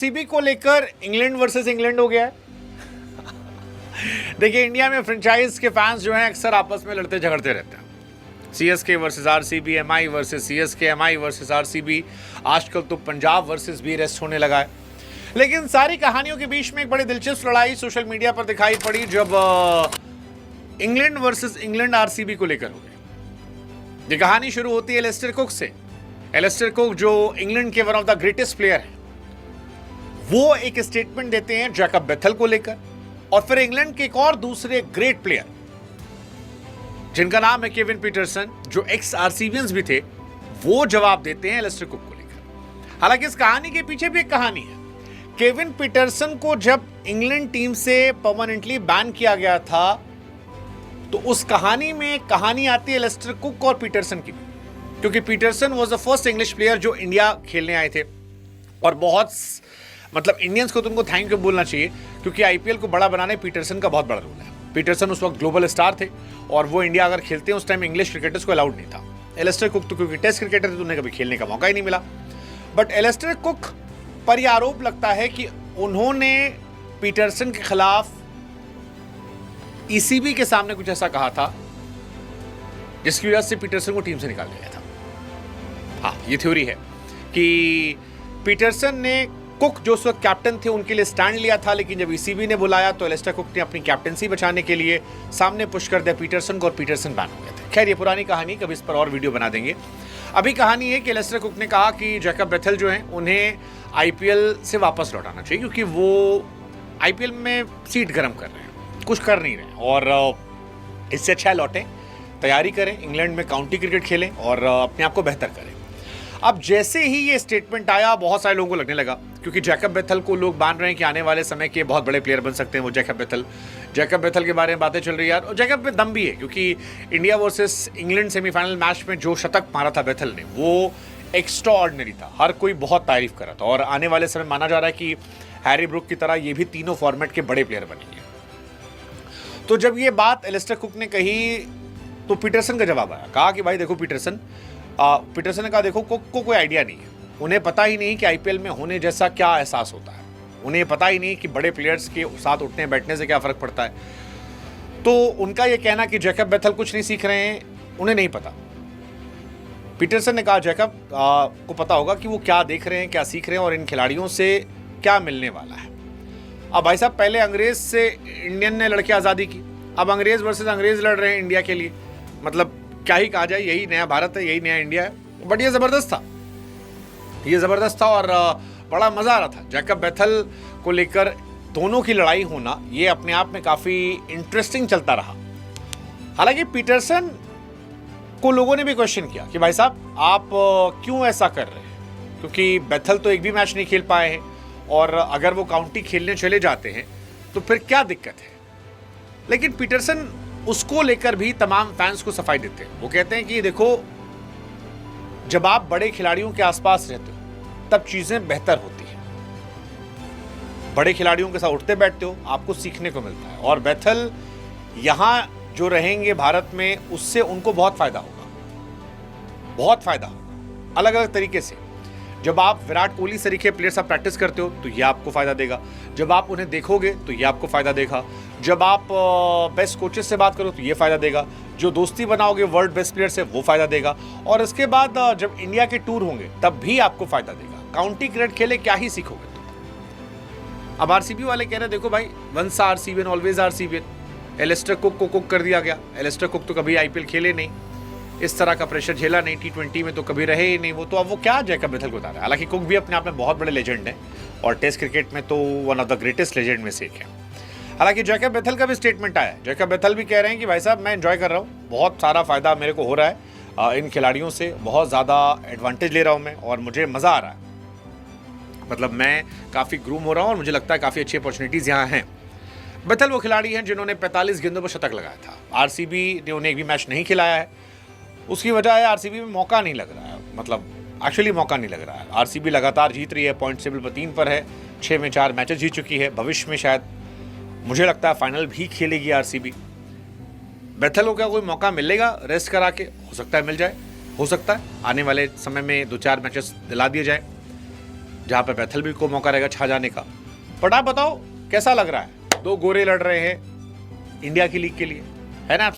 CB को लेकर England versus England हो गया है। देखिए, इंडिया में फ्रेंचाइज के फैंस जो हैं अक्सर आपस में लड़ते झगड़ते रहते हैं। CSK versus RCB, MI versus CSK, MI versus RCB, आजकल तो पंजाब वर्सेस भी रेस्ट होने लगा है। लेकिन सारी कहानियों के बीच में एक बड़ी दिलचस्प लड़ाई सोशल मीडिया पर दिखाई पड़ी जब इंग्लैंड वर्सेस इंग्लैंड आरसीबी को लेकर हो गई। ये कहानी शुरू होती है एलिस्टर कुक से। एलिस्टर कुक जो इंग्लैंड के one of the greatest player हैं, वो एक स्टेटमेंट देते हैं जैकब बेथल को लेकर, और फिर इंग्लैंड के एक और दूसरे ग्रेट प्लेयर जिनका नाम है केविन पीटरसन, जो एक्स आरसीबियंस भी थे, वो जवाब देते हैं एलिस्टर कुक को लेकर। हालांकि इस कहानी के पीछे भी एक कहानी है। केविन पीटरसन को जब इंग्लैंड टीम से परमानेंटली बैन किया गया था, तो उस कहानी में कहानी आती है एलिस्टर कुक और पीटरसन की, क्योंकि Pietersen was the first English player जो इंडिया खेलने आए थे। और बहुत इंडियंस को तुमको थैंक यू बोलना चाहिए, क्योंकि आईपीएल को बड़ा बनाने पीटरसन का बहुत बड़ा रोल है। पीटरसन उस वक्त ग्लोबल स्टार थे, और वो इंडिया अगर खेलते हैं उस टाइम इंग्लिश क्रिकेटर्स को अलाउड नहीं था। एलिस्टर कुक तो क्योंकि टेस्ट क्रिकेटर थे, तो उन्हें कभी खेलने का मौका ही नहीं मिला। बट एलिस्टर कुक पर यह आरोप लगता है कि उन्होंने पीटरसन के खिलाफ ईसीबी के सामने कुछ ऐसा कहा था जिसकी वजह से पीटरसन को टीम से निकाल दिया था। हाँ, ये थ्योरी है कि पीटरसन ने कुक जो उस वक्त कैप्टन थे उनके लिए स्टैंड लिया था, लेकिन जब ईसीबी ने बुलाया तो एलिस्टर कुक ने अपनी कैप्टनसी बचाने के लिए सामने पुश कर दिया पीटरसन को, और पीटरसन बैन हो गए थे। खैर, ये पुरानी कहानी, कभी इस पर और वीडियो बना देंगे। अभी कहानी है कि एलिस्टर कुक ने कहा कि जैकब बेथल जो हैं उन्हें आईपीएल से वापस लौटाना चाहिए, क्योंकि वो आईपीएल में सीट गर्म कर रहे हैं, कुछ कर नहीं रहे, और इससे अच्छा लौटें, तैयारी करें, इंग्लैंड में काउंटी क्रिकेट खेलें और अपने आप को बेहतर करें। अब जैसे ही ये स्टेटमेंट आया, बहुत सारे लोगों को लगने लगा, क्योंकि जैकब बेथल को लोग मान रहे हैं कि आने वाले समय के बहुत बड़े प्लेयर बन सकते हैं वो जैकब बेथल के बारे में बातें चल रही है यार। और जैकब में दम भी है, क्योंकि India versus England semifinal match में जो शतक मारा था बेथल ने, वो एक्स्ट्रा ऑर्डिनरी था। हर कोई बहुत तारीफ कर रहा था, और आने वाले समय माना जा रहा है कि हैरी ब्रुक की तरह ये भी तीनों फॉर्मेट के बड़े प्लेयर बनेंगे। तो जब ये बात एलिस्टर कुक ने कही, तो पीटरसन का जवाब आया। कहा कि भाई देखो पीटरसन ने कहा देखो, कुक को कोई आइडिया नहीं है, उन्हें पता ही नहीं कि आईपीएल में होने जैसा क्या एहसास होता है, उन्हें पता ही नहीं कि बड़े प्लेयर्स के साथ उठने बैठने से क्या फ़र्क पड़ता है। तो उनका ये कहना कि जैकब बेथल कुछ नहीं सीख रहे हैं, उन्हें नहीं पता। पीटरसन ने कहा जैकब को पता होगा कि वो क्या देख रहे हैं, क्या सीख रहे हैं, और इन खिलाड़ियों से क्या मिलने वाला है। अब भाई साहब, पहले अंग्रेज से इंडियन ने लड़के आज़ादी की, अब अंग्रेज वर्सेस अंग्रेज लड़ रहे हैं इंडिया के लिए। मतलब क्या ही कहा जाए, यही नया भारत है, यही नया इंडिया है। बट ये ज़बरदस्त था, और बड़ा मज़ा आ रहा था। जैकब बेथल को लेकर दोनों की लड़ाई होना, ये अपने आप में काफ़ी इंटरेस्टिंग चलता रहा। हालांकि पीटरसन को लोगों ने भी क्वेश्चन किया कि भाई साहब आप क्यों ऐसा कर रहे हैं, क्योंकि बेथल तो एक भी मैच नहीं खेल पाए हैं, और अगर वो काउंटी खेलने चले जाते हैं तो फिर क्या दिक्कत है। लेकिन पीटरसन उसको लेकर भी तमाम फैंस को सफाई देते हैं। वो कहते हैं कि देखो, जब आप बड़े खिलाड़ियों के आसपास रहते हो तब चीजें बेहतर होती हैं। बड़े खिलाड़ियों के साथ उठते बैठते हो, आपको सीखने को मिलता है, और बेथल यहां जो रहेंगे भारत में, उससे उनको बहुत फायदा होगा अलग अलग तरीके से। जब आप विराट कोहली तरीके प्लेयर साथ प्रैक्टिस करते हो तो ये आपको फायदा देगा, जब आप उन्हें देखोगे तो ये आपको फायदा देगा, जब आप बेस्ट कोचेस से बात करो तो ये फायदा देगा, जो दोस्ती बनाओगे वर्ल्ड बेस्ट प्लेयर से वो फायदा देगा, और इसके बाद जब इंडिया के टूर होंगे तब भी आपको फायदा देगा। काउंटी क्रिकेट खेले क्या ही सीखोगे तुम। अब आरसीबी वाले कह रहे हैं देखो भाई, वंस आरसीबियन ऑलवेज आरसीबियन। एलिस्टर कुक को कुक कर दिया गया। एलिस्टर कुक तो कभी आईपीएल खेले नहीं, इस तरह का प्रेशर झेला नहीं, T20 में तो कभी रहे ही नहीं वो, तो अब वो क्या जैकब बेथल को बता रहा है। हालांकि कुक भी अपने आप में बहुत बड़े लेजेंड हैं, और टेस्ट क्रिकेट में तो one of the greatest legend में से एक है। हालांकि जैकब बेथल का भी स्टेटमेंट आया है। जैकब बेथल भी कह रहे हैं कि भाई साहब मैं एंजॉय कर रहा हूँ, बहुत सारा फायदा मेरे को हो रहा है, इन खिलाड़ियों से बहुत ज़्यादा एडवांटेज ले रहा हूँ मैं, और मुझे मज़ा आ रहा है। मतलब मैं काफ़ी ग्रूम हो रहा हूँ, और मुझे लगता है काफ़ी अच्छी अपॉर्चुनिटीज़ यहाँ हैं। बेथल वो खिलाड़ी हैं जिन्होंने 45 गेंदों पर शतक लगाया था। आरसीबी ने उन्हें एक भी मैच नहीं खिलाया है, उसकी वजह है आरसीबी में मौका नहीं लग रहा है। मतलब एक्चुअली मौका नहीं लग रहा है। आरसीबी लगातार जीत रही है, पॉइंट टेबल पर 3 पर है, 6 में 4 मैचेस जीत चुकी है। भविष्य में शायद मुझे लगता है फाइनल भी खेलेगी आरसीबी। बेथल को क्या कोई मौका मिलेगा रेस्ट करा के? हो सकता है मिल जाए, हो सकता है आने वाले समय में 2-4 मैचेस दिला दिए जाए। जहां पर बैथलबी को मौका रहेगा छा जाने का। बट आप बताओ कैसा लग रहा है, दो गोरे लड़ रहे हैं इंडिया की लीग के लिए, है ना।